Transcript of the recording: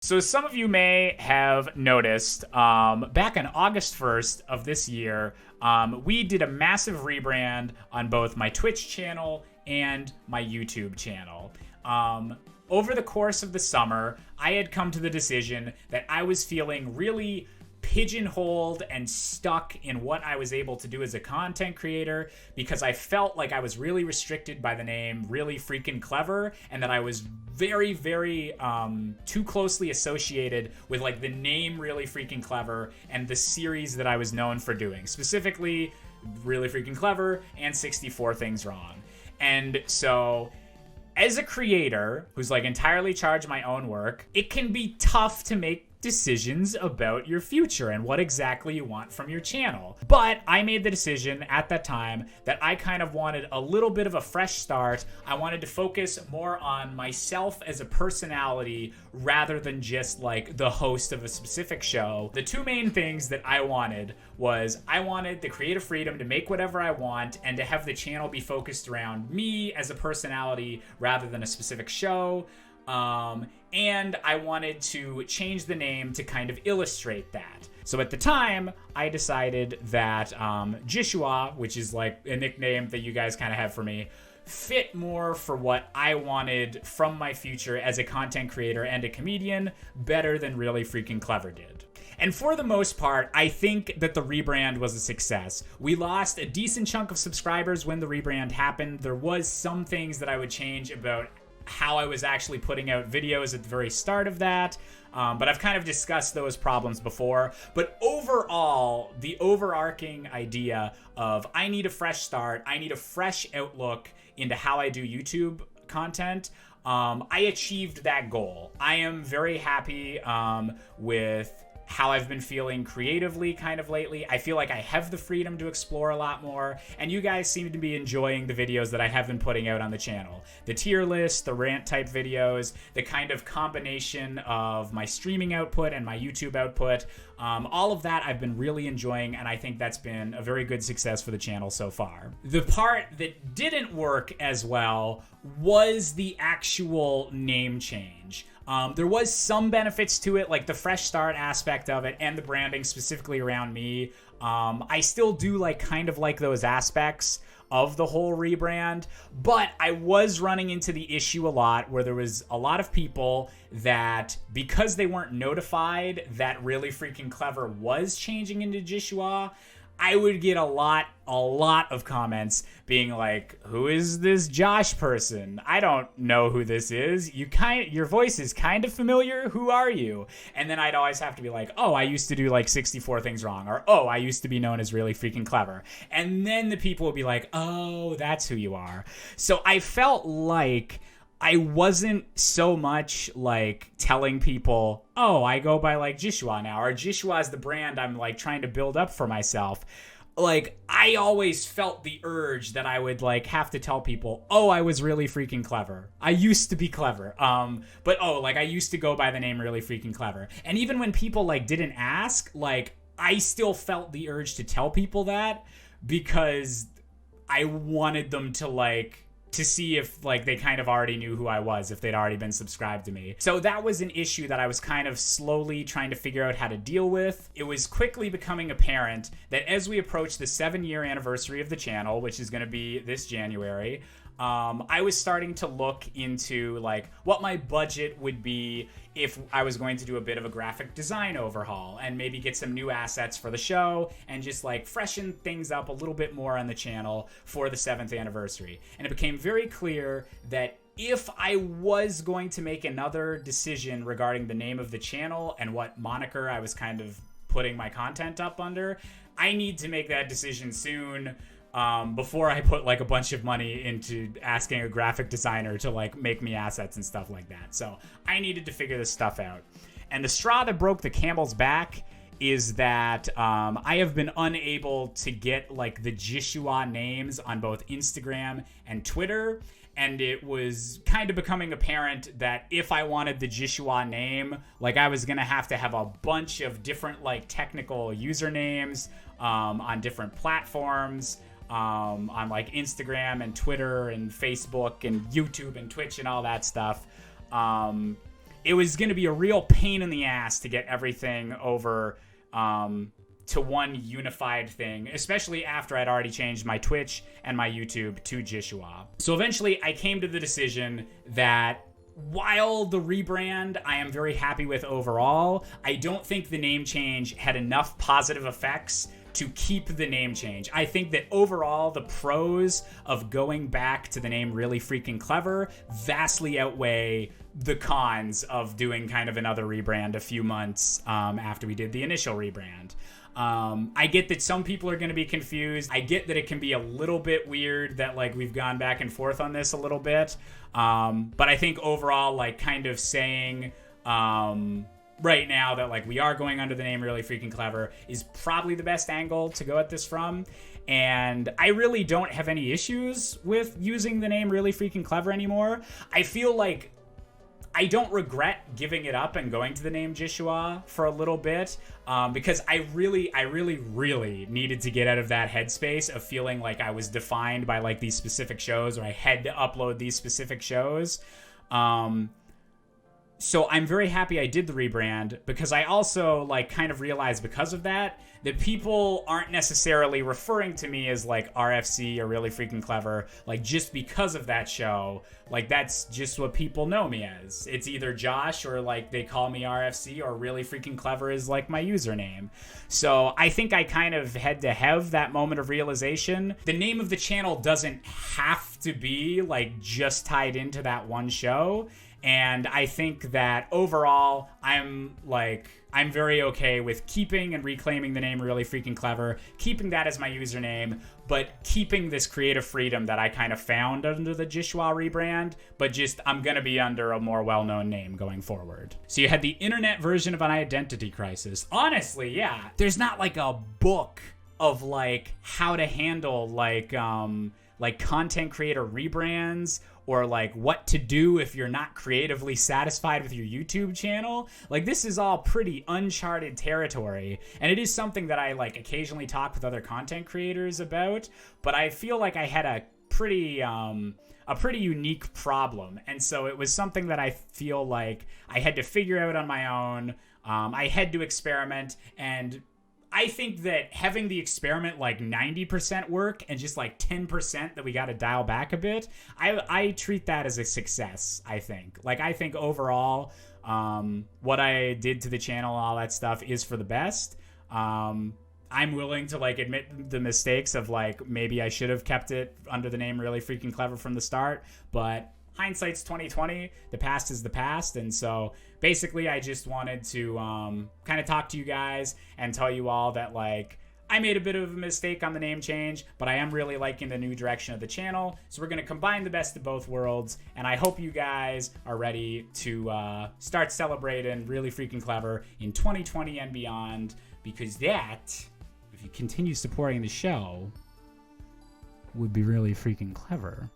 So some of you may have noticed back on August 1st of this year, we did a massive rebrand on both my Twitch channel and my YouTube channel. Over the course of the summer, I had come to the decision that I was feeling really pigeonholed and stuck in what I was able to do as a content creator because I felt like I was really restricted by the name ReallyFreakinClever, and that I was very, very too closely associated with like the name ReallyFreakinClever and the series that I was known for doing, specifically ReallyFreakinClever and 64 Things Wrong. And so as a creator who's like entirely charged my own work, it can be tough to make decisions about your future and what exactly you want from your channel. But I made the decision at that time that I kind of wanted a little bit of a fresh start. I wanted to focus more on myself as a personality rather than just like the host of a specific show. The two main things that I wanted was I wanted the creative freedom to make whatever I want and to have the channel be focused around me as a personality rather than a specific show. And I wanted to change the name to kind of illustrate that. So at the time, I decided that Jishua, which is like a nickname that you guys kind of have for me, fit more for what I wanted from my future as a content creator and a comedian better than ReallyFreakinClever did. And for the most part, I think that the rebrand was a success. We lost a decent chunk of subscribers when the rebrand happened. There was some things that I would change about how I was actually putting out videos at the very start of that. But I've kind of discussed those problems before. But overall, the overarching idea of I need a fresh start, I need a fresh outlook into how I do YouTube content, I achieved that goal. I am very happy with how I've been feeling creatively kind of lately. I feel like I have the freedom to explore a lot more, and you guys seem to be enjoying the videos that I have been putting out on the channel. The tier list, the rant type videos, the kind of combination of my streaming output and my YouTube output, all of that I've been really enjoying, and I think that's been a very good success for the channel so far. The part that didn't work as well was the actual name change. There was some benefits to it, like the fresh start aspect of it and the branding specifically around me. I still do kind of like those aspects of the whole rebrand, but I was running into the issue a lot where there was a lot of people that, because they weren't notified that ReallyFreakinClever was changing into Jishua, I would get a lot of comments being like, who is this Josh person? I don't know who this is. Your voice is kind of familiar. Who are you? And then I'd always have to be like, oh, I used to do 64 Things Wrong, or oh, I used to be known as ReallyFreakinClever. And then the people would be like, oh, that's who you are. So I felt like I wasn't so much telling people, oh, I go by Jishua now, or Jishua is the brand I'm trying to build up for myself. I always felt the urge that I would have to tell people, oh, I was really freaking clever. I used to be clever. But oh, I used to go by the name ReallyFreakinClever. And even when people didn't ask, I still felt the urge to tell people that because I wanted them to see if they kind of already knew who I was, if they'd already been subscribed to me. So that was an issue that I was kind of slowly trying to figure out how to deal with. It was quickly becoming apparent that as we approach the 7-year anniversary of the channel, which is going to be this January, I was starting to look into what my budget would be if I was going to do a bit of a graphic design overhaul and maybe get some new assets for the show and just freshen things up a little bit more on the channel for the 7th anniversary. And it became very clear that if I was going to make another decision regarding the name of the channel and what moniker I was kind of putting my content up under, I need to make that decision soon. Before I put a bunch of money into asking a graphic designer to make me assets and stuff like that. So I needed to figure this stuff out. And the straw that broke the camel's back is that I have been unable to get the Jishua names on both Instagram and Twitter. And it was kind of becoming apparent that if I wanted the Jishua name, I was going to have a bunch of different technical usernames on different platforms. On Instagram and Twitter and Facebook and YouTube and Twitch and all that stuff. it was going to be a real pain in the ass to get everything over to one unified thing, especially after I'd already changed my Twitch and my YouTube to Jishua. So eventually I came to the decision that while the rebrand I am very happy with overall, I don't think the name change had enough positive effects to keep the name change. I think that overall the pros of going back to the name ReallyFreakinClever vastly outweigh the cons of doing kind of another rebrand a few months after we did the initial rebrand. I get that some people are going to be confused. I get that it can be a little bit weird that like we've gone back and forth on this a little bit. But I think overall, like kind of saying right now that like we are going under the name ReallyFreakinClever is probably the best angle to go at this from. And I really don't have any issues with using the name ReallyFreakinClever anymore. I feel like I don't regret giving it up and going to the name Jishua for a little bit because I really needed to get out of that headspace of feeling like I was defined by like these specific shows or I had to upload these specific shows. So I'm very happy I did the rebrand because I also like kind of realized because of that people aren't necessarily referring to me as like RFC or ReallyFreakinClever like just because of that show. Like that's just what people know me as. It's either Josh or like they call me RFC or ReallyFreakinClever is like my username. So I think I kind of had to have that moment of realization. The name of the channel doesn't have to be like just tied into that one show. And I think that overall, I'm very okay with keeping and reclaiming the name ReallyFreakinClever, keeping that as my username, but keeping this creative freedom that I kind of found under the Jishua rebrand, but just I'm going to be under a more well-known name going forward. So you had the internet version of an identity crisis. Honestly, yeah, there's not like a book of like how to handle like content creator rebrands or like what to do if you're not creatively satisfied with your YouTube channel. Like this is all pretty uncharted territory. And it is something that I like occasionally talk with other content creators about, but I feel like I had a pretty unique problem. And so it was something that I feel like I had to figure out on my own. I had to experiment, and I think that having the experiment like 90% work and just like 10% that we got to dial back a bit, I treat that as a success, I think. Like, I think overall, what I did to the channel, all that stuff is for the best. I'm willing to like admit the mistakes of like, maybe I should have kept it under the name ReallyFreakinClever from the start, but hindsight's 2020. The past is the past. And so basically I just wanted to kind of talk to you guys and tell you all that like I made a bit of a mistake on the name change, but I am really liking the new direction of the channel. So we're going to combine the best of both worlds. And I hope you guys are ready to start celebrating ReallyFreakinClever in 2020 and beyond, because that, if you continue supporting the show, would be really freaking clever.